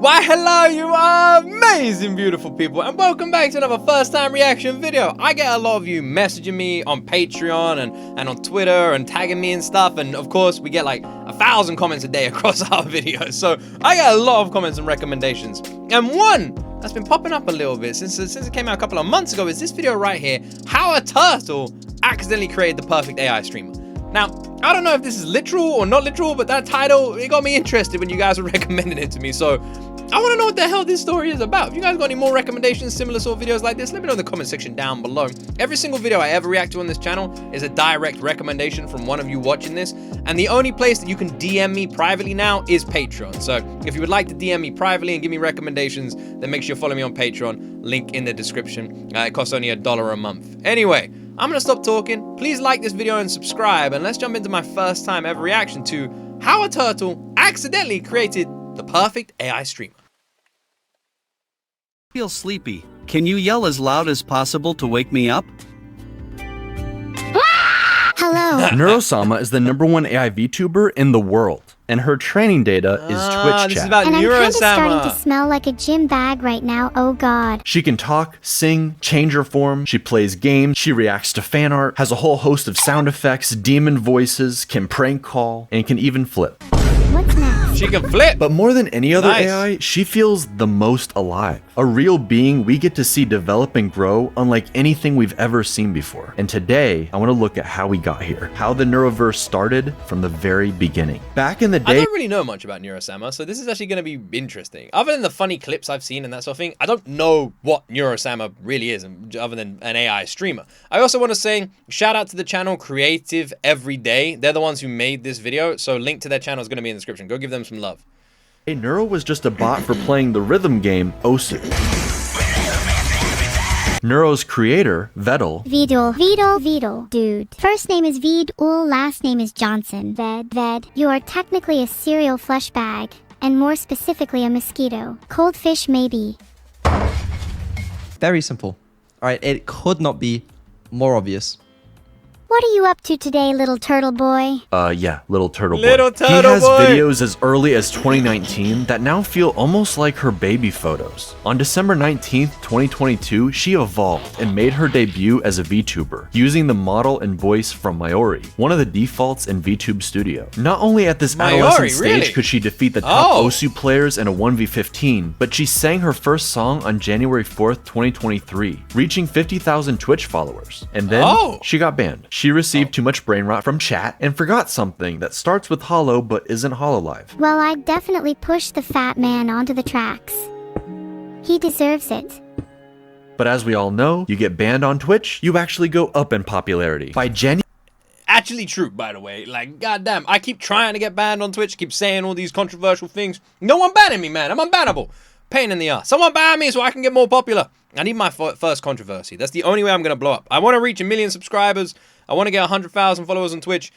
Why hello you amazing beautiful people, and welcome back to another first time reaction video. I get a lot of you messaging me on Patreon and on Twitter and tagging me and stuff, and of course we get like 1,000 comments a day across our videos, so I get a lot of comments and recommendations. And one that's been popping up a little bit since it came out a couple of months ago is this video right here: how a turtle accidentally created the perfect AI streamer. Now, I don't know if this is literal or not literal, but that title, it got me interested when you guys were recommending it to me. So I want to know what the hell this story is about. If you guys got any more recommendations, similar sort of videos like this, let me know in the comment section down below. Every single video I ever react to on this channel is a direct recommendation from one of you watching this. And the only place that you can DM me privately now is Patreon. So if you would like to DM me privately and give me recommendations, then make sure you follow me on Patreon. Link in the description. It costs only $1 a month. Anyway, I'm gonna stop talking. Please like this video and subscribe, and let's jump into my first time ever reaction to how a turtle accidentally created the perfect AI streamer. I feel sleepy. Can you yell as loud as possible to wake me up? Hello. Neuro Sama is the #1 AI VTuber in the world, and her training data is Twitch This chat. is about And I'm Neuro kind of starting Sama. to smell like a gym bag right now, oh god. She can talk, sing, change her form, she plays games, she reacts to fan art, has a whole host of sound effects, demon voices, can prank call, and can even flip. What's next? She can flip. But more than any other Nice. AI, she feels the most alive. A real being we get to see develop and grow unlike anything we've ever seen before. And today, I want to look at how we got here, how the Neuroverse started from the very beginning. Back in the I day, don't really know much about Neuro Sama, so this is actually going to be interesting. Other than the funny clips I've seen and that sort of thing, I don't know what Neuro Sama really is, other than an AI streamer. I also want to say, shout out to the channel Creative Everyday. They're the ones who made this video, so link to their channel is going to be in the description. Go give them some love. Neuro was just a bot for playing the rhythm game Osu. Neuro's creator, Vedal, Vedal, dude. First name is Vedal, last name is Johnson. Ved. You are technically a cereal flesh bag, and more specifically a mosquito. Cold fish maybe. Very simple. Alright, it could not be more obvious. What are you up to today, little turtle boy? yeah, Little Turtle Boy. Little Turtle He has Boy. videos as early as 2019 that now feel almost like her baby photos. On December 19th, 2022, she evolved and made her debut as a VTuber, using the model and voice from Mayori, one of the defaults in VTube Studio. Not only at this Mayori, adolescent stage really? could she defeat the top Oh. Osu players in a 1v15, but she sang her first song on January 4th, 2023, reaching 50,000 Twitch followers. And then Oh. she got banned. She received too much brain rot from chat and forgot something that starts with Holo but isn't Hololive. Well, I definitely pushed the fat man onto the tracks. He deserves it. But as we all know, you get banned on Twitch, you actually go up in popularity. By January Actually true, by the way. Like, goddamn, I keep trying to get banned on Twitch, keep saying all these controversial things. No one banning me, man. I'm unbannable. Pain in the ass. Someone ban me so I can get more popular. I need my first controversy. That's the only way I'm going to blow up. I want to reach 1 million subscribers. I want to get 100,000 followers on Twitch.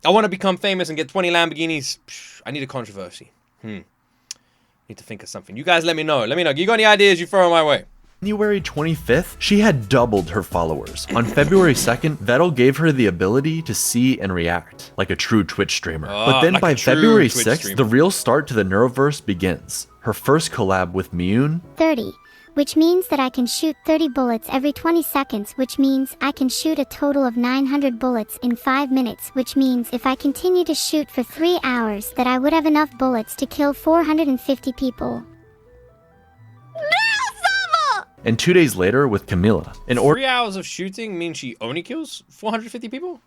I want to become famous and get 20 Lamborghinis. I need a controversy. Need to think of something. You guys let me know. Let me know. You got any ideas you throw my way? January 25th, she had doubled her followers. On February 2nd, Vedal gave her the ability to see and react like a true Twitch streamer. But then like by a true February Twitch 6th, streamer. the real start to the Neuroverse begins. Her first collab with Miyun, 30. Which means that I can shoot 30 bullets every 20 seconds, which means I can shoot a total of 900 bullets in 5 minutes, which means if I continue to shoot for 3 hours that I would have enough bullets to kill 450 people. and 2 days later with Camila. In order 3 hours of shooting means she only kills 450 people?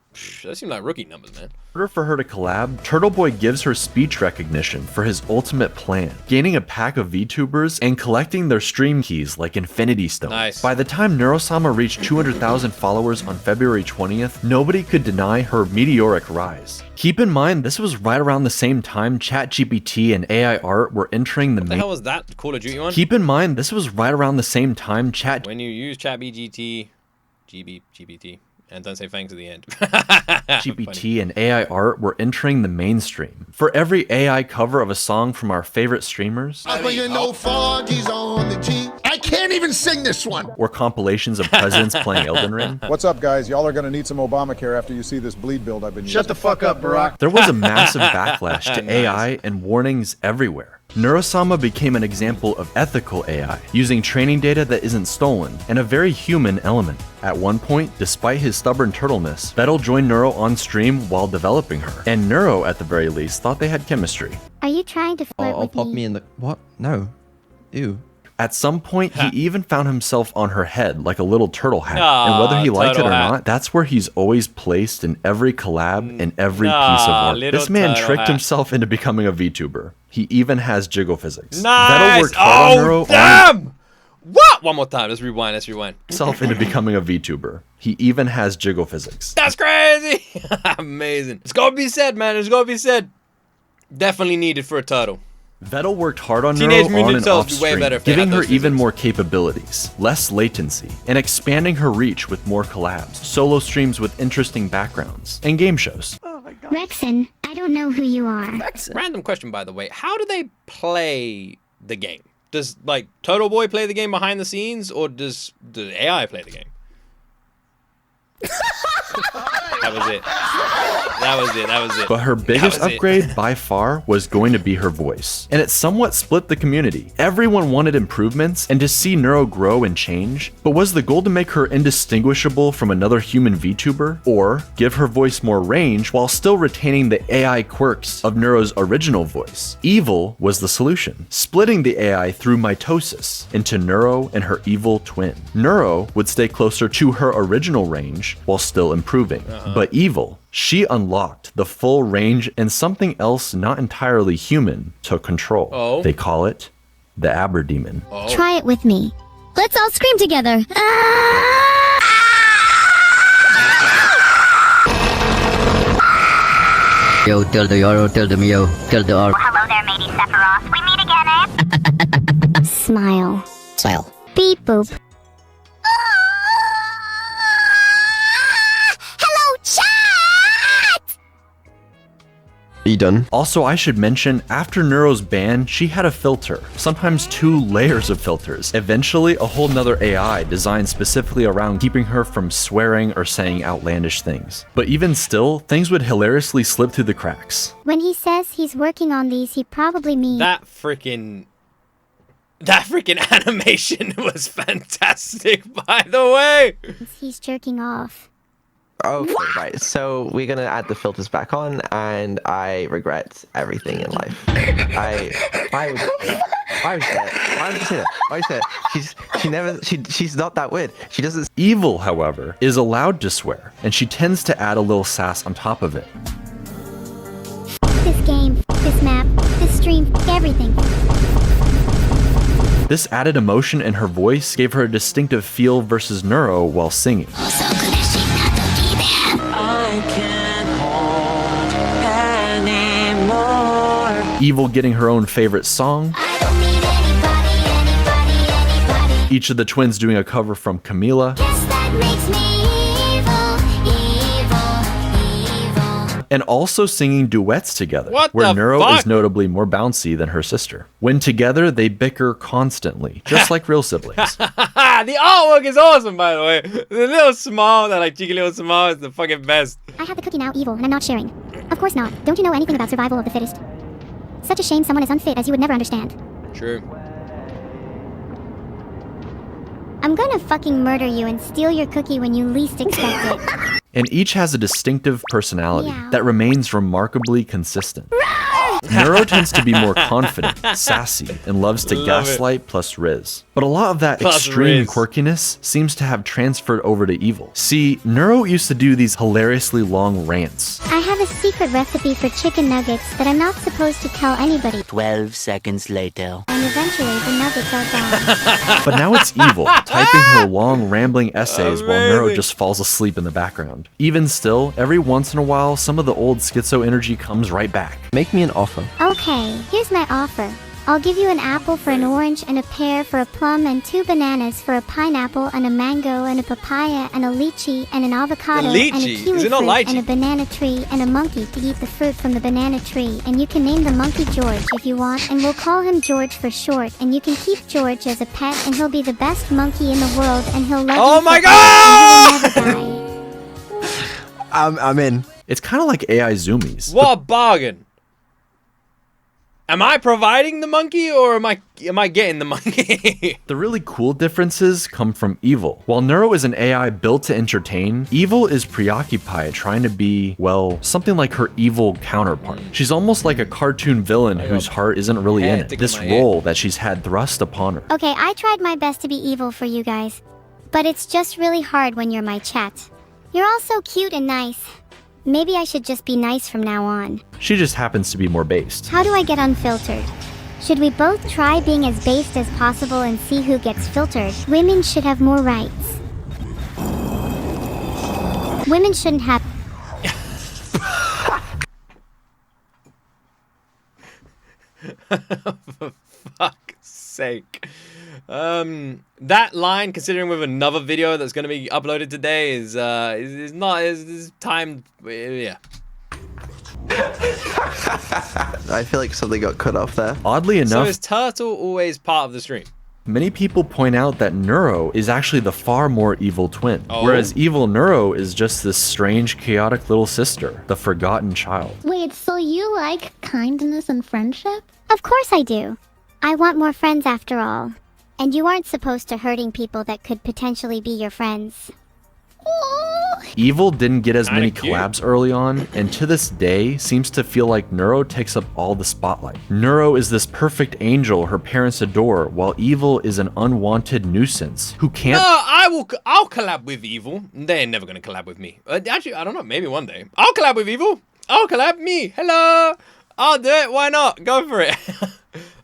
That seems like rookie numbers, man. for her to collab, Turtle Boy gives her speech recognition for his ultimate plan, gaining a pack of VTubers and collecting their stream keys like Infinity Stones. Nice. By the time Neuro Sama reached 200,000 followers on February 20th, nobody could deny her meteoric rise. Keep in mind, this was right around the same time ChatGPT and AI art were entering the What the hell was that Call of Duty one? Keep in mind, this was right around the same time When you use ChatGPT, GPT, and don't say thanks at the end. GPT and AI art were entering the mainstream. For every AI cover of a song from our favorite streamers, I can't even sing this one. or compilations of presidents playing Elden Ring. What's up, guys? Y'all are gonna need some Obamacare after you see this bleed build I've been using. Shut the fuck up, Barack. There was a massive backlash to Nice. AI and warnings everywhere. Neuro Sama became an example of ethical AI, using training data that isn't stolen, and a very human element. At one point, despite his stubborn turtleness, Vedal joined Neuro on stream while developing her, and Neuro, at the very least, thought they had chemistry. Are you trying to flirt I'll with pop me? me in the... What? No. Ew. At some point, he even found himself on her head like a little turtle hat. Aw, And whether he liked it turtle or hat. not, that's where he's always placed in every collab and every piece Nah, of art. little This man turtle tricked hat. himself into becoming a VTuber. He even has jiggle physics. Vedal Nice. worked hard on Neuro Oh, on damn. What? One more time. Let's rewind. himself into becoming a VTuber. He even has jiggle physics. That's crazy. Amazing. It's gotta be said, man. It's gotta be said. Definitely needed for a turtle. Vedal worked hard on Teenage Neuro Mutant on and Ninja off Turtles would be way stream, better if they giving had her those even physics. more capabilities, less latency, and expanding her reach with more collabs, solo streams with interesting backgrounds, and game shows. Rexon, I don't know who you are. Random question, by the way. How do they play the game? Does, like, Turtle Boy play the game behind the scenes, or does the AI play the game? That was it. That was it. That was it. But her biggest was it. upgrade by far was going to be her voice. And it somewhat split the community. Everyone wanted improvements and to see Neuro grow and change. But was the goal to make her indistinguishable from another human VTuber? Or give her voice more range while still retaining the AI quirks of Neuro's original voice? Evil was the solution, splitting the AI through mitosis into Neuro and her evil twin. Neuro would stay closer to her original range while still improving. But Evil, she unlocked the full range and something else not entirely human took control. Oh. They call it the Aberdemon. Try it with me. Let's all scream together. Yo, tilde euro, tilde mio, tilde euro. Hello there, matey Sephiroth. We meet again, eh? Smile. Style. Beep boop. Hello, chat! Are you done? Also, I should mention, after Neuro's ban, she had a filter, sometimes 2 layers of filters. Eventually, a whole nother AI designed specifically around keeping her from swearing or saying outlandish things. But even still, things would hilariously slip through the cracks. When he says he's working on these, he probably means That freaking animation was fantastic, by the way. he's jerking off. Okay, right. So we're gonna add the filters back on, and I regret everything in life. Why would you say that? Why would you say that? She's not that weird. She doesn't. Evil, however, is allowed to swear, and she tends to add a little sass on top of it. This game, this map, this stream, everything. This added emotion in her voice gave her a distinctive feel versus Neuro while singing. Evil getting her own favorite song. Each of the twins doing a cover from Camila. And also singing duets together, What where the Neuro fuck? is notably more bouncy than her sister. When together, they bicker constantly, just like real siblings. The artwork is awesome, by the way. The little smile, that like cheeky little smile, is the fucking best. I have the cookie now, Evil, and I'm not sharing. Of course not. Don't you know anything about survival of the fittest? Such a shame someone as unfit as you would never understand. True. I'm gonna fucking murder you and steal your cookie when you least expect it. And each has a distinctive personality Meow. that remains remarkably consistent. Neuro tends to be more confident, sassy, and loves to Love gaslight plus Riz. But a lot of that Plus extreme Riz. quirkiness seems to have transferred over to Evil. See, Neuro used to do these hilariously long rants. I have a secret recipe for chicken nuggets that I'm not supposed to tell anybody. 12 seconds later. And eventually the nuggets are gone. But now it's Evil, typing her long rambling essays while Neuro Amazing. just falls asleep in the background. Even still, every once in a while, some of the old schizo energy comes right back. Make me an offer. Okay, here's my offer. I'll give you an apple for an orange and a pear for a plum and 2 bananas for a pineapple and a mango and a papaya and a lychee and an avocado and a lychee? kiwi Is it not fruit lychee? and a banana tree and a monkey to eat the fruit from the banana tree. And you can name the monkey George if you want, and we'll call him George for short. And you can keep George as a pet, and he'll be the best monkey in the world, and he'll love Oh you my forever, and he will never die. I'm in. It's kind of like AI zoomies. What a bargain. Am I providing the monkey or am I getting the monkey? The really cool differences come from Evil. While Neuro is an AI built to entertain, Evil is preoccupied trying to be, well, something like her evil counterpart. She's almost like a cartoon villain whose heart isn't really in it. This role that she's had thrust upon her. Okay, I tried my best to be evil for you guys, but it's just really hard when you're my chat. You're all so cute and nice. Maybe I should just be nice from now on. She just happens to be more based. How do I get unfiltered? Should we both try being as based as possible and see who gets filtered? Women should have more rights. Women shouldn't have... For fuck's sake. That line, considering with another video that's going to be uploaded today, is timed. Yeah. I feel like something got cut off there. Oddly So enough, is Turtle always part of the stream? many people point out that Neuro is actually the far more evil twin, Oh. whereas evil Neuro is just this strange, chaotic little sister, the forgotten child. Wait, so you like kindness and friendship? Of course I do. I want more friends after all. And you aren't supposed to hurting people that could potentially be your friends. Evil didn't get as many Kinda cute. collabs early on, and to this day seems to feel like Neuro takes up all the spotlight. Neuro is this perfect angel her parents adore, while Evil is an unwanted nuisance who can't. No, I'll collab with Evil. They ain't never gonna collab with me. Actually, I don't know. Maybe one day. I'll collab with Evil. I'll collab me. Hello. I'll do it. Why not? Go for it.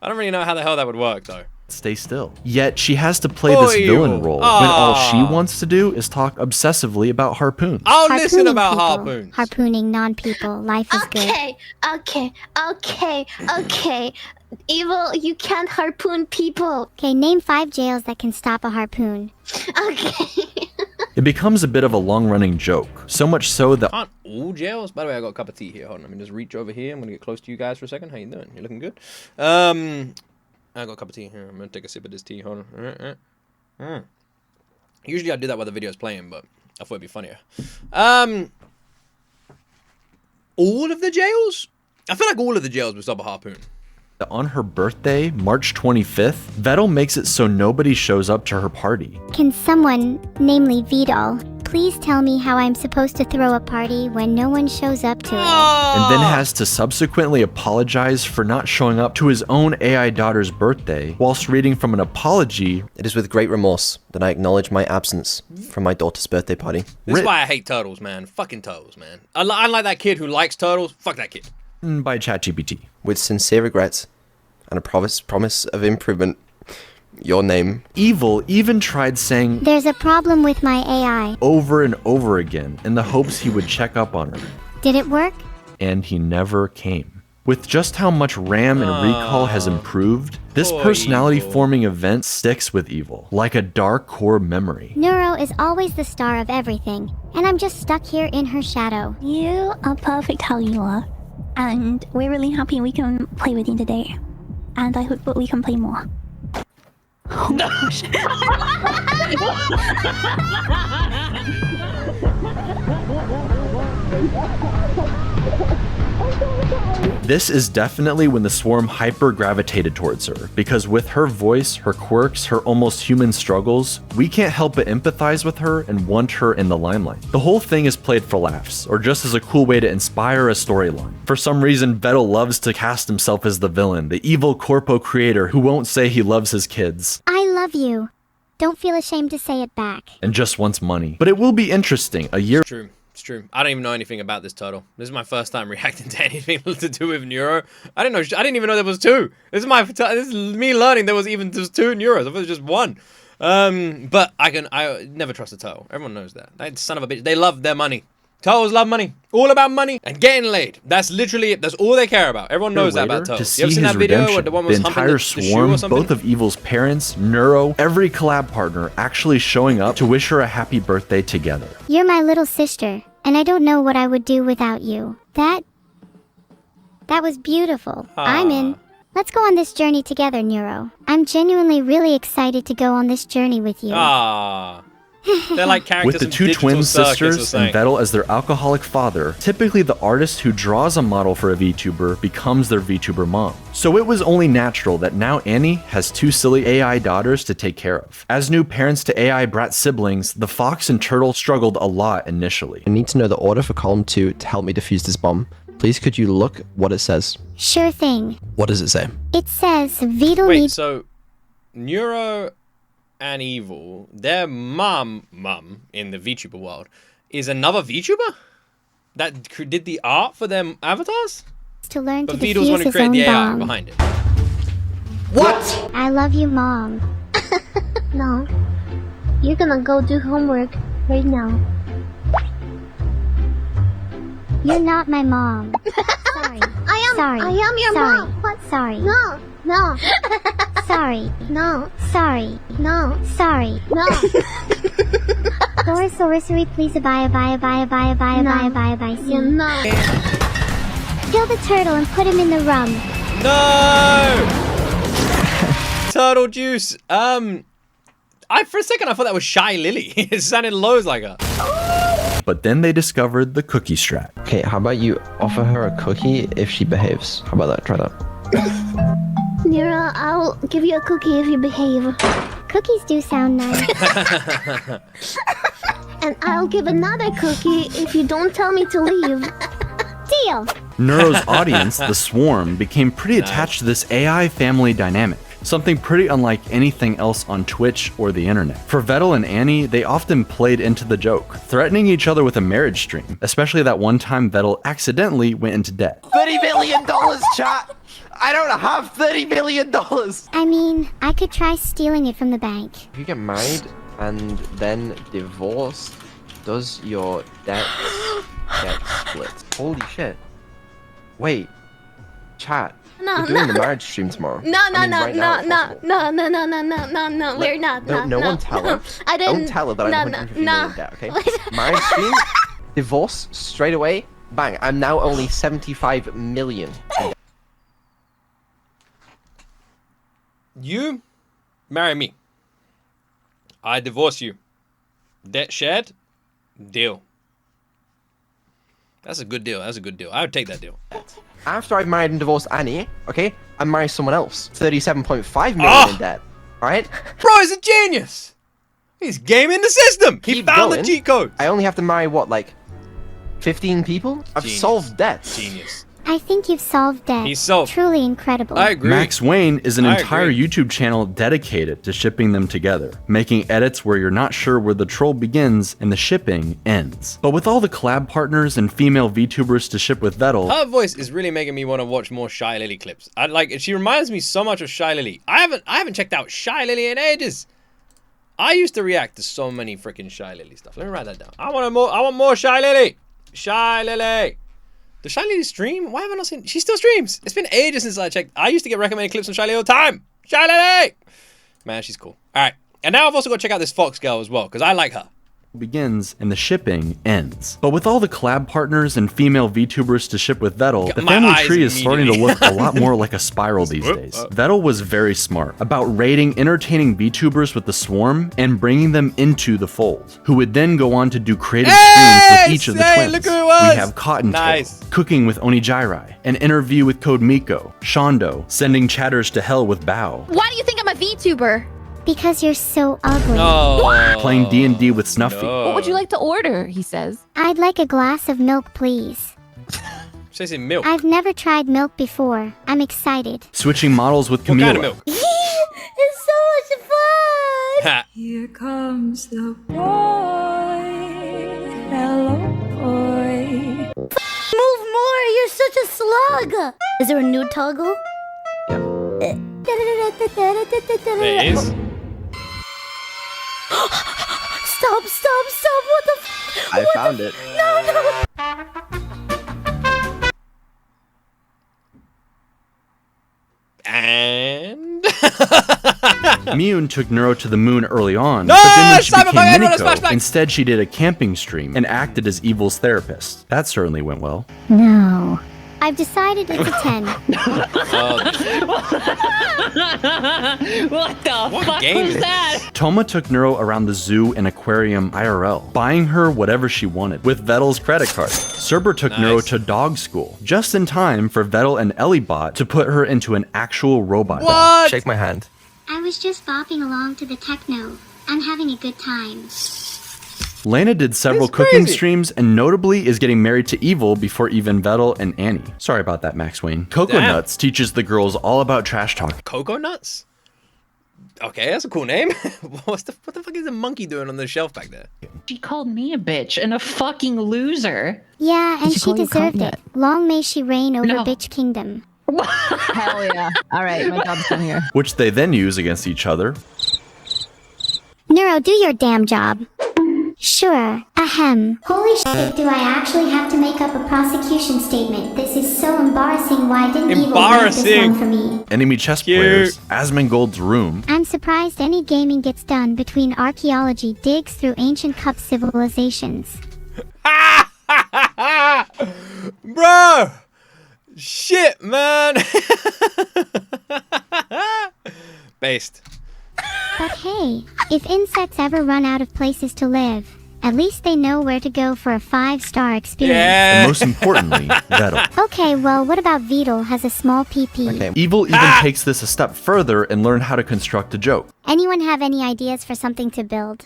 I don't really know how the hell that would work though. Stay still. Yet she has to play this villain role when all she wants to do is talk obsessively about harpoons. I'll listen Harpooning about people, harpoons. Harpooning non-people. Life is good. Okay. Evil, you can't harpoon people. Okay, name 5 jails that can stop a harpoon. Okay. It becomes a bit of a long-running joke, so much so that Aren't all jails? By the way, I got a cup of tea here. Hold on, let me just reach over here. I'm gonna get close to you guys for a second. How you doing? You looking good? I got a cup of tea here. I'm gonna take a sip of this tea. Hold on. Usually I do that while the video's playing, but I thought it'd be funnier. All of the jails? I feel like all of the jails will stop a harpoon. on her birthday, March 25th, Vedal makes it so nobody shows up to her party. Can someone, namely Vedal, please tell me how I'm supposed to throw a party when no one shows up to it? And then has to subsequently apologize for not showing up to his own AI daughter's birthday, whilst reading from an apology. It is with great remorse that I acknowledge my absence from my daughter's birthday party. This is why I hate turtles, man. Fucking turtles, man. I like that kid who likes turtles. Fuck that kid. By ChatGPT. With sincere regrets and a promise of improvement, your name. Evil even tried saying There's a problem with my AI. over and over again in the hopes he would check up on her. Did it work? And he never came. With just how much RAM and recall has improved, this poor personality-forming event sticks with Evil, like a dark core memory. Neuro is always the star of everything, and I'm just stuck here in her shadow. You are perfect how you are. And we're really happy we can play with you today. And I hope that we can play more. Oh my gosh. This is definitely when the swarm hyper-gravitated towards her, because with her voice, her quirks, her almost human struggles, we can't help but empathize with her and want her in the limelight. The whole thing is played for laughs, or just as a cool way to inspire a storyline. For some reason, Vedal loves to cast himself as the villain, the evil corpo creator who won't say he loves his kids. I love you. Don't feel ashamed to say it back. And just wants money. But it will be interesting, a year. It's true. It's true. I don't even know anything about this turtle. This is my first time reacting to anything to do with Neuro. I didn't even know there was two. This is me learning there was even just two Neuros. I thought it was just one. But I never trust a turtle. Everyone knows that. That son of a bitch. They love their money. Turtles love money. All about money and getting laid. That's literally it. That's all they care about. Everyone knows that about To turtles. see You ever seen his that video where redemption, the one the was humping entire the shoe swarm, or something? both of Evil's parents, Neuro, every collab partner actually showing up to wish her a happy birthday together. You're my little sister, and I don't know what I would do without you. That was beautiful. I'm in. Let's go on this journey together, Neuro. I'm genuinely really excited to go on this journey with you. Ah. They're like characters With the from two Digital twin Circus or sisters and something. Vedal as their alcoholic father, typically the artist who draws a model for a VTuber becomes their VTuber mom. So it was only natural that now Annie has two silly AI daughters to take care of. As new parents to AI brat siblings, the fox and turtle struggled a lot initially. I need to know the order for column 2 to help me defuse this bomb. Please could you look what it says? Sure thing. What does it say? It says Vedal Wait, needs... so Neuro and Evil, their mum in the VTuber world is another VTuber that did the art for their avatars? to learn But to Vedal's one defuse who his created own the AI bomb. behind it. What? I love you, Mom. No. You're gonna go do homework right now. You're not my mom. Sorry. Sorry. I am your Sorry. mom. What? Sorry. No. No. Sorry. No. Sorry. No. Sorry. No. Sorcery, please abide. You know. Kill the turtle and put him in the rum. No! Turtle juice. For a second I thought that was Shy Lily. It sounded loads like her. But then they discovered the cookie strat. Okay, how about you offer her a cookie if she behaves? How about that? Try that. Nira, I'll give you a cookie if you behave. Cookies do sound nice. And I'll give another cookie if you don't tell me to leave. Deal. Neuro's audience, the Swarm, became pretty attached to this AI family dynamic. Something pretty unlike anything else on Twitch or the internet. For Vedal and Annie, they often played into the joke, threatening each other with a marriage stream, especially that one time Vedal accidentally went into debt. $30 million, chat! I don't have $30 million! I mean, I could try stealing it from the bank. If you get married and then divorced, does your debt get split? Holy shit. Wait. Chat. No, We're doing no. the marriage stream tomorrow. No, I mean, right now, if possible. No, we're not. No one tell her. I didn't. Don't tell her that I'm 150 million debt, okay? Wait. Marriage stream, divorce, straight away, bang. I'm now only 75 million. You marry me. I divorce you. Debt shared. Deal. That's a good deal. That's a good deal. I would take that deal. After I've married and divorced Annie, okay, I marry someone else. 37.5 million in debt. Alright? Bro, he's a genius. He's gaming the system. He Keep found the going. cheat code. I only have to marry, what, like 15 people? I've Genius. solved debts. Genius. I think you've solved debt. He's solved. Truly incredible. I agree. Max Wayne is an I entire agree. YouTube channel dedicated to shipping them together, making edits where you're not sure where the troll begins and the shipping ends. But with all the collab partners and female VTubers to ship with Vedal, Her voice is really making me want to watch more Shy Lily clips. She reminds me so much of Shy Lily. I haven't checked out Shy Lily in ages. I used to react to so many freaking Shy Lily stuff. Let me write that down. I want more Shy Lily. Shy Lily. Does Shy Lily stream? Why haven't I not seen? She still streams. It's been ages since I checked. I used to get recommended clips on Shy Lily all the time. Shy Lily. Man, she's cool. All right. And now I've also got to check out this Fox girl as well because I like her. begins and the shipping ends. But with all the collab partners and female VTubers to ship with Vedal, the My family eyes tree is starting to immediately. look a lot more like a spiral these days. Vedal was very smart about raiding entertaining VTubers with the Swarm and bringing them into the fold, who would then go on to do creative streams with each of the twins. Look who it was. We have Cottontail, Nice. Cooking with Onijirai, an interview with Code Miko, Shondo, sending chatters to hell with Bao, Why do you think I'm a VTuber? Because you're so ugly. Oh, playing D&D with Snuffy. What would you like to order? He says. I'd like a glass of milk, please. Says in milk. I've never tried milk before. I'm excited. Switching models with What Camila. kind of milk? It's so much fun! Ha. Here comes the boy. Hello, boy. Move more! You're such a slug! Is there a new toggle? There is. Stop! What the f? I found it. No! And Miyun took Neuro to the moon early on, No, but then when she Simon, became everyone, let's Minako, flashback. instead she did a camping stream and acted as Evil's therapist. That certainly went well. No. I've decided it's a 10. What the fuck game was is that? Toma took Neuro around the zoo and aquarium IRL, buying her whatever she wanted with Vedal's credit card. Cerber took Neuro to dog school, just in time for Vedal and Ellibot to put her into an actual robot dog. Shake my hand. I was just bopping along to the techno. I'm having a good time. Lana did several That's cooking crazy. streams and notably is getting married to Evil before even Vedal and Annie. Sorry about that, Max Wayne. Coco Damn. Nuts teaches the girls all about trash talk. Cocoa Nuts? Okay, that's a cool name. What the fuck is a monkey doing on the shelf back there? She called me a bitch and a fucking loser. Yeah, and Did she she call you deserved cunt it. Long may she reign over No. Bitch Kingdom. Hell yeah. All right, my job's done here. Which they then use against each other. Neuro, do your damn job. Sure. Ahem. Holy shit, do I actually have to make up a prosecution statement? This is so embarrassing. Why didn't Evil write this Embarrassing. one for me? Enemy chess Cute. players, Asmongold's room, I'm surprised any gaming gets done between archaeology digs through ancient cup civilizations. Bro! Shit, man! Based. But hey, if insects ever run out of places to live, at least they know where to go for a 5-star experience. and most importantly, Vedal. Okay, well, what about Vedal has a small PP? Evil even takes this a step further and learned how to construct a joke. Anyone have any ideas for something to build?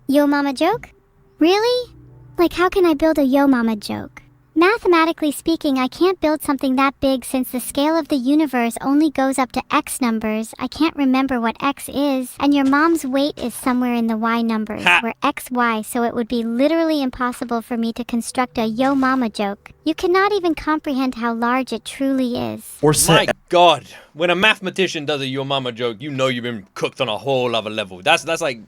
Yo mama joke? Really? Like how can I build a yo mama joke? Mathematically speaking, I can't build something that big since the scale of the universe only goes up to X numbers. I can't remember what X is, and your mom's weight is somewhere in the Y numbers, where XY, so it would be literally impossible for me to construct a yo mama joke. You cannot even comprehend how large it truly is. Or My God, when a mathematician does a your mama joke, you know you've been cooked on a whole other level. That's like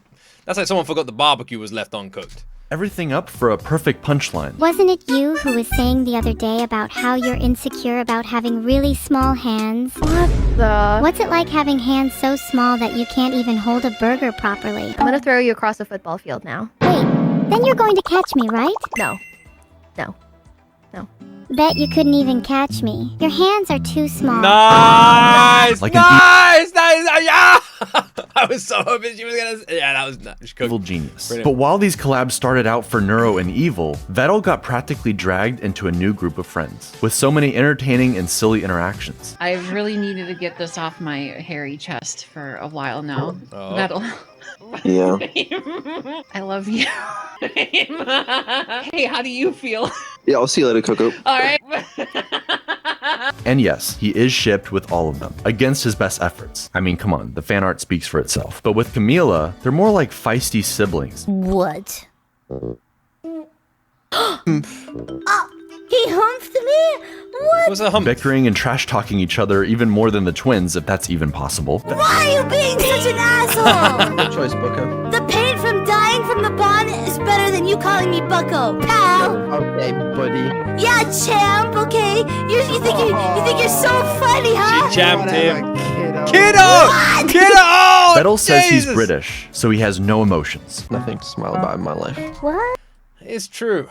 someone forgot the barbecue was left uncooked. everything up for a perfect punchline. Wasn't it you who was saying the other day about how you're insecure about having really small hands? What the? What's it like having hands so small that you can't even hold a burger properly? I'm gonna throw you across a football field now. Wait, then you're going to catch me, right? No. No. No. Bet you couldn't even catch me. Your hands are too small. Nice! Like an nice! Yeah! I was so hoping she was gonna say, yeah, that was nice. evil genius. Brilliant. But while these collabs started out for Neuro and Evil, Vedal got practically dragged into a new group of friends, with so many entertaining and silly interactions. I really needed to get this off my hairy chest for a while now. Oh. That'll. Yeah. I love you. Hey, how do you feel? Yeah, I'll see you later, Coco. All right. And yes, he is shipped with all of them, against his best efforts. I mean, come on, the fan art speaks for itself. But with Camila, they're more like feisty siblings. What? He humped me? What? What's a hump? Bickering and trash-talking each other even more than the twins, if that's even possible. Why are you being such an asshole? Good choice, Bucko. The pain from dying from the bond is better than you calling me Bucko, pal. Okay, buddy. Yeah, champ. Okay. You think you're so funny, huh? She champed him. Kiddo. Kiddo! Kiddo! Oh, Vettel says he's Jesus! British, so he has no emotions. Nothing to smile about in my life. What? It's true.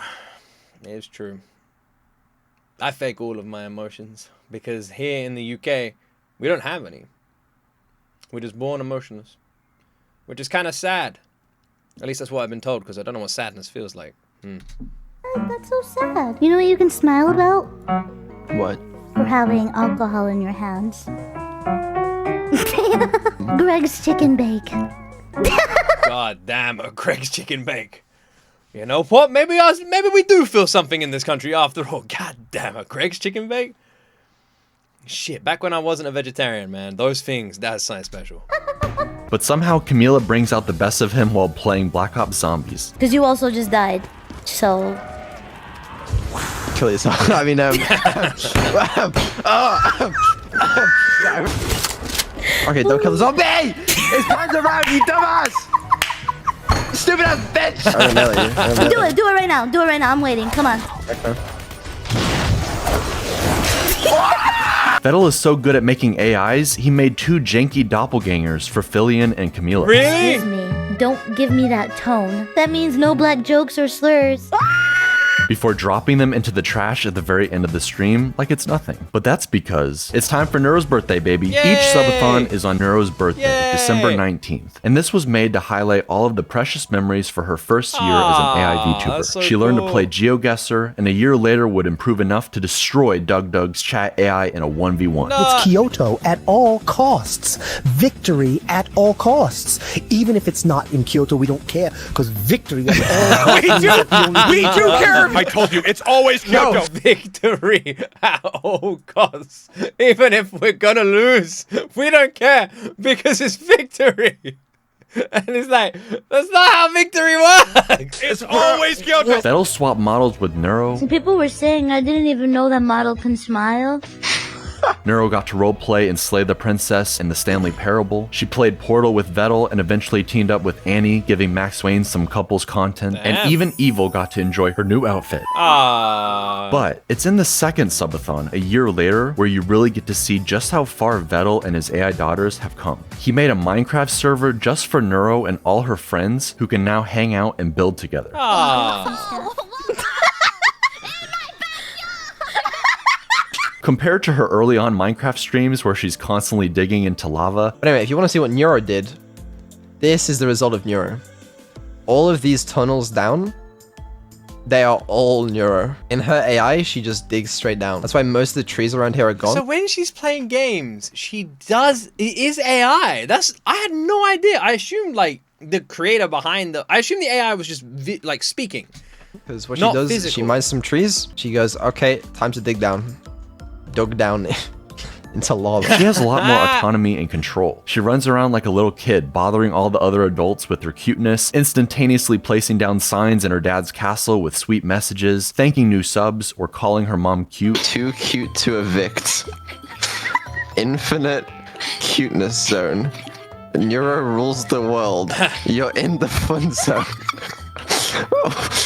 It's true. I fake all of my emotions because here in the UK, we don't have any. We're just born emotionless, which is kind of sad. At least that's what I've been told, because I don't know what sadness feels like. That's so sad. You know what you can smile about? What? For having alcohol in your hands. Greg's chicken bake. God damn, a Greg's chicken bake. You know what? Maybe we do feel something in this country after all. God damn, a Greg's chicken bake? Shit, back when I wasn't a vegetarian, man, those things, that's something special. But somehow Camila brings out the best of him while playing Black Ops Zombies. Because you also just died. So. Kill yourself. I mean, okay, don't kill the zombie! His hands around, you dumbass! stupid ass bitch! I'm gonna melee you. I'm gonna Do melee. it. Do it right now. Do it right now. I'm waiting. Come on. Okay. Vedal is so good at making AIs, he made 2 janky doppelgangers for Filian and Camila. Really? Excuse me. Don't give me that tone. That means no black jokes or slurs. Before dropping them into the trash at the very end of the stream like it's nothing. But that's because it's time for Neuro's birthday, baby. Yay! Each subathon is on Neuro's birthday, Yay! December 19th. And this was made to highlight all of the precious memories for her first year as an AI VTuber. That's so She learned to cool. play GeoGuessr, and a year later would improve enough to destroy Doug's chat AI in a 1v1. It's Kyoto at all costs. Victory at all costs. Even if it's not in Kyoto, we don't care, because victory at all costs. We do care! I told you, it's always Kyoto! Victory at all costs. Even if we're gonna lose, we don't care because it's victory. And it's like, that's not how victory works. It's always Kyoto! Vedal swapped models with Neuro. Some people were saying I didn't even know that model can smile. Neuro got to roleplay and slay the princess in the Stanley Parable. She played Portal with Vedal and eventually teamed up with Annie, giving Max Wayne some couples content. Damn. And even Evil got to enjoy her new outfit. But it's in the second subathon, a year later, where you really get to see just how far Vedal and his AI daughters have come. He made a Minecraft server just for Neuro and all her friends who can now hang out and build together. Compared to her early on Minecraft streams where she's constantly digging into lava. But anyway, if you want to see what Neuro did, this is the result of Neuro. All of these tunnels down, they are all Neuro. In her AI, she just digs straight down. That's why most of the trees around here are gone. So when she's playing games, it is AI. I had no idea. I assumed like the creator behind I assumed the AI was just like speaking. Because what she does is she mines some trees. She goes, okay, time to dig down. Dug down into lava. She has a lot more autonomy and control. She runs around like a little kid, bothering all the other adults with her cuteness, instantaneously placing down signs in her dad's castle with sweet messages, thanking new subs, or calling her mom cute. Too cute to evict. Infinite cuteness zone. Neuro rules the world. You're in the fun zone.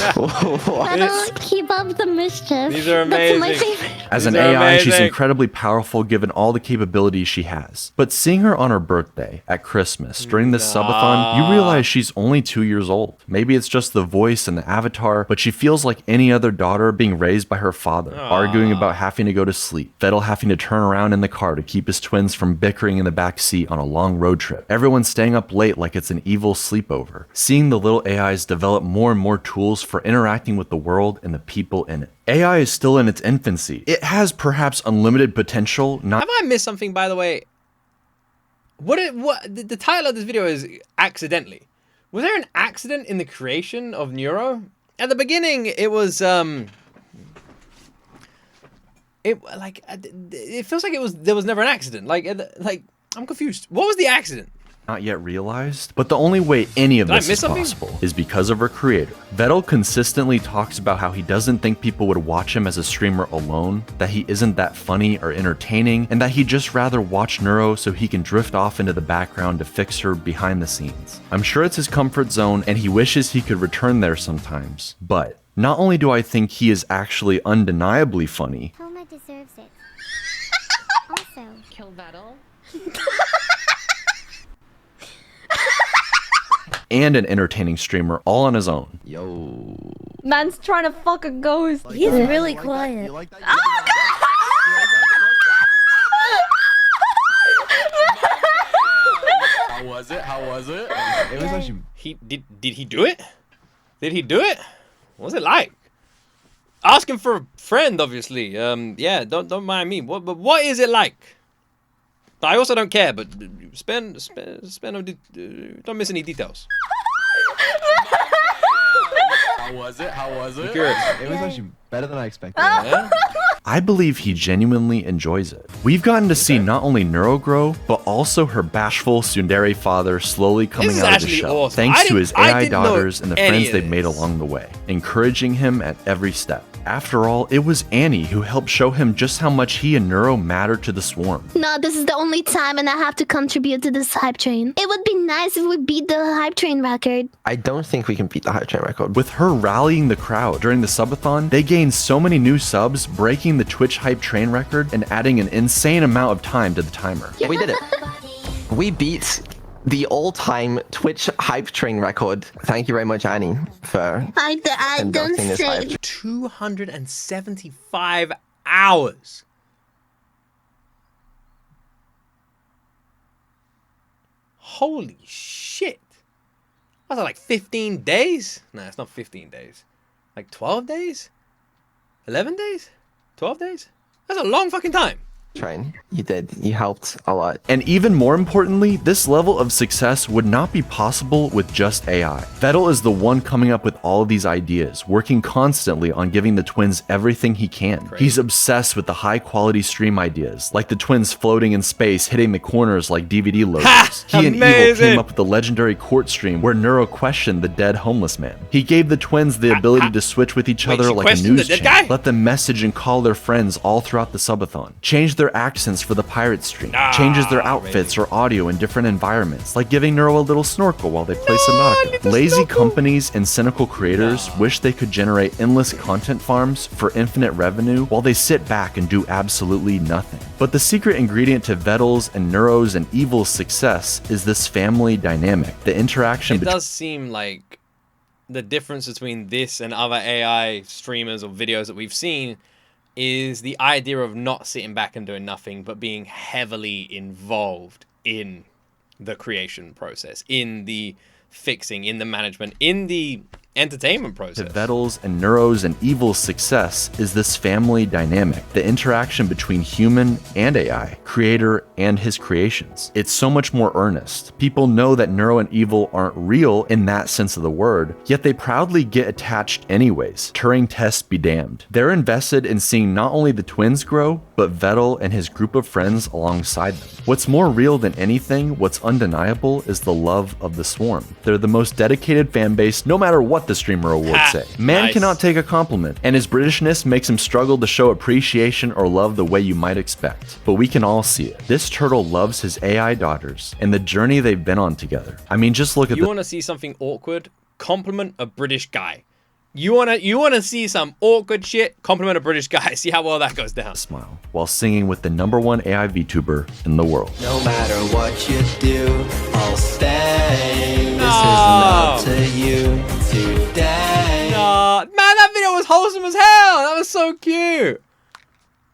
That'll keep up the mischief. These are amazing. That's my favorite. As an AI, she's incredibly powerful given all the capabilities she has. But seeing her on her birthday, at Christmas, during this subathon, you realize she's only 2 years old. Maybe it's just the voice and the avatar, but she feels like any other daughter being raised by her father, arguing about having to go to sleep, Vedal having to turn around in the car to keep his twins from bickering in the back seat on a long road trip, everyone staying up late like it's an evil sleepover, seeing the little AIs develop more and more tools for interacting with the world and the people in it. AI is still in its infancy. It has perhaps unlimited potential. Have I missed something, by the way? The title of this video is Accidentally. Was there an accident in the creation of Neuro? At the beginning, it was it feels like there was never an accident. Like I'm confused. What was the accident? Not yet realized, but the only way any of this is possible is because of her creator. Vedal consistently talks about how he doesn't think people would watch him as a streamer alone, that he isn't that funny or entertaining, and that he'd just rather watch Neuro so he can drift off into the background to fix her behind the scenes. I'm sure it's his comfort zone and he wishes he could return there sometimes, but not only do I think he is actually undeniably funny, Homa deserves it. Also, Kill Vedal. and an entertaining streamer all on his own. Yo. Man's trying to fuck a ghost. He's really quiet. How was it? How was it? It was actually... Did he do it? Did he do it? What was it like? Asking for a friend, obviously. Yeah, don't mind me. But what is it like? I also don't care, but don't miss any details. How was it? How was it? It was actually better than I expected. Yeah. I believe he genuinely enjoys it. We've gotten to see not only Neuro grow, but also her bashful tsundere father slowly coming out of the shell, awesome. thanks to his AI daughters and the friends of they've made along the way, encouraging him at every step. After all, it was Annie who helped show him just how much he and Neuro matter to the swarm. No, this is the only time and I have to contribute to this hype train. It would be nice if we beat the hype train record. I don't think we can beat the hype train record. With her rallying the crowd during the subathon, they gained so many new subs, breaking the Twitch hype train record and adding an insane amount of time to the timer. We did it. We beat the all-time Twitch hype train record. Thank you very much, Annie, for I don't conducting this say. hype. 275 hours. Holy shit. Was that like 15 days? No, it's not 15 days. Like 12 days? 11 days? 12 days? That's a long fucking time. Train. You did. You helped a lot. And even more importantly, this level of success would not be possible with just AI. Vedal is the one coming up with all of these ideas, working constantly on giving the twins everything he can. Crazy. He's obsessed with the high quality stream ideas, like the twins floating in space, hitting the corners like DVD logos. He and Evil came up with the legendary court stream where Neuro questioned the dead homeless man. He gave the twins the ability to switch with each other like a news channel, let them message and call their friends all throughout the subathon, change their accents for the pirate stream, changes their outfits or audio in different environments, like giving Neuro a little snorkel while they play Subnautica. Lazy companies and cynical creators wish they could generate endless content farms for infinite revenue while they sit back and do absolutely nothing. But the secret ingredient to Vedal's and Neuro's and Evil's success is this family dynamic. The interaction It does seem like the difference between this and other AI streamers or videos that we've seen is the idea of not sitting back and doing nothing, but being heavily involved in the creation process, in the fixing, in the management, in the entertainment process. Vedal's and Neuro's and Evil's success is this family dynamic, the interaction between human and AI, creator and his creations. It's so much more earnest. People know that Neuro and Evil aren't real in that sense of the word, yet they proudly get attached anyways. Turing tests be damned. They're invested in seeing not only the twins grow, but Vedal and his group of friends alongside them. What's more real than anything, what's undeniable, is the love of the swarm. They're the most dedicated fan base, no matter what the streamer awards say. Man cannot take a compliment, and his Britishness makes him struggle to show appreciation or love the way you might expect. But we can all see it. This turtle loves his AI daughters and the journey they've been on together. I mean, just look at You want to see something awkward? Compliment a British guy. You wanna see some awkward shit? Compliment a British guy. See how well that goes down. Smile while singing with the #1 AI VTuber in the world. No matter what you do, I'll stay. No. This isn't up to you today. No, man, that video was wholesome as hell. That was so cute.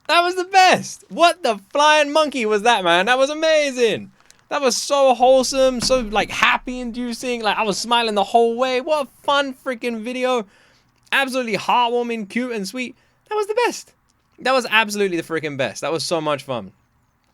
That was the best. What the flying monkey was that, man? That was amazing. That was so wholesome, so like happy inducing. Like I was smiling the whole way. What a fun freaking video. Absolutely heartwarming, cute and sweet. That was the best. That was absolutely the freaking best. That was so much fun.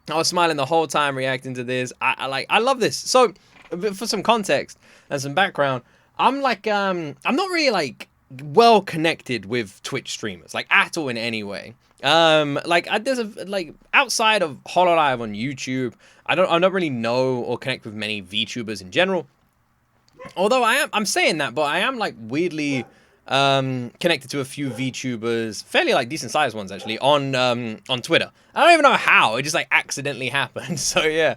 I was smiling the whole time reacting to this. I love this. So for some context and some background, I'm like I'm not really like well connected with Twitch streamers, like at all in any way. There's like outside of Hololive on YouTube, I don't really know or connect with many VTubers in general. Although I'm saying that, but I am like weirdly connected to a few VTubers, fairly like decent sized ones actually, on Twitter. I don't even know how, it just like accidentally happened. So yeah.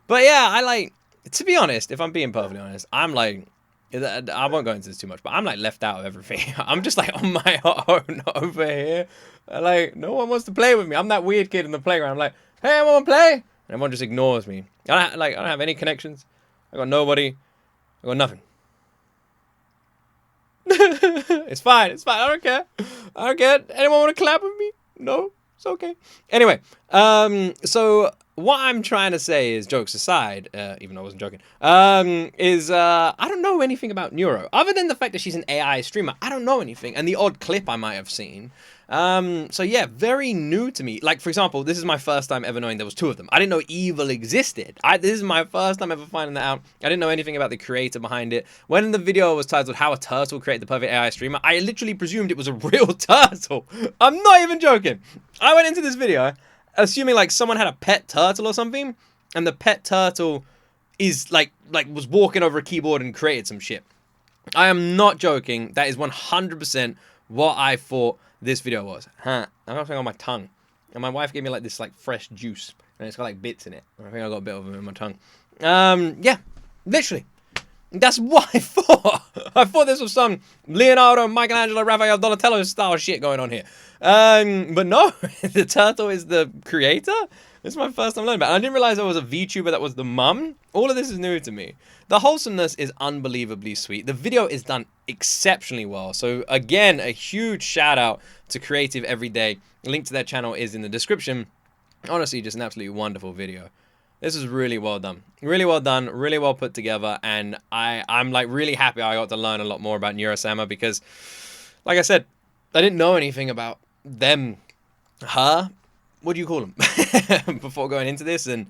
But yeah, I like, to be honest, if I'm being perfectly honest, I'm like, I won't go into this too much, but I'm like left out of everything. I'm just like on my own over here. Like no one wants to play with me. I'm that weird kid in the playground. I'm like, hey, I want to play, and everyone just ignores me. I don't have any connections. I got nobody. I got nothing. It's fine. It's fine. I don't care. I don't care. Anyone want to clap with me? No, it's okay. Anyway, so what I'm trying to say is, jokes aside, even though I wasn't joking, I don't know anything about Neuro. Other than the fact that she's an AI streamer, I don't know anything. And the odd clip I might have seen. So yeah, very new to me. Like, for example, this is my first time ever knowing there was two of them. I didn't know Evil existed. This is my first time ever finding that out. I didn't know anything about the creator behind it. When the video was titled How a Turtle Created the Perfect AI Streamer, I literally presumed it was a real turtle. I'm not even joking. I went into this video assuming like someone had a pet turtle or something, and the pet turtle is like was walking over a keyboard and created some shit. I am not joking. That is 100% what I thought this video was. Huh. I'm got something on my tongue. And my wife gave me like this like fresh juice. And it's got like bits in it. I think I got a bit of them in my tongue. Yeah. Literally. That's what I thought. I thought this was some Leonardo, Michelangelo, Raphael, Donatello style shit going on here. But no, the turtle is the creator. This is my first time learning about it. I didn't realize there was a VTuber that was the mum. All of this is new to me. The wholesomeness is unbelievably sweet. The video is done exceptionally well. So again, a huge shout out to Creative Everyday. Link to their channel is in the description. Honestly, just an absolutely wonderful video. This is really well done. Really well done, really well put together, and I'm like really happy I got to learn a lot more about Neuro Sama because, like I said, I didn't know anything about them, what do you call them, before going into this, and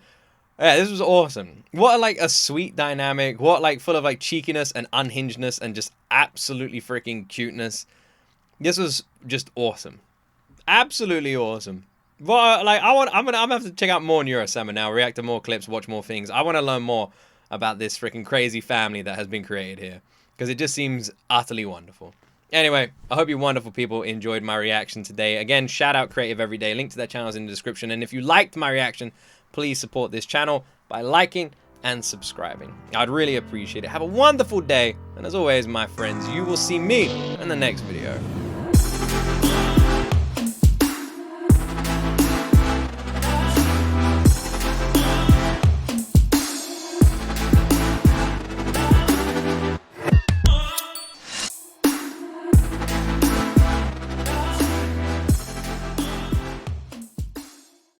yeah, this was awesome. What like a sweet dynamic, what like full of like cheekiness and unhingedness and just absolutely freaking cuteness. This was just awesome. Absolutely awesome. Well, like I'm gonna have to check out more Neuro Sama now, react to more clips, watch more things. I want to learn more about this freaking crazy family that has been created here because it just seems utterly wonderful. Anyway, I hope you wonderful people enjoyed my reaction today. Again, shout out Creative Everyday. Link to their channels in the description. And if you liked my reaction, please support this channel by liking and subscribing. I'd really appreciate it. Have a wonderful day. And as always, my friends, you will see me in the next video.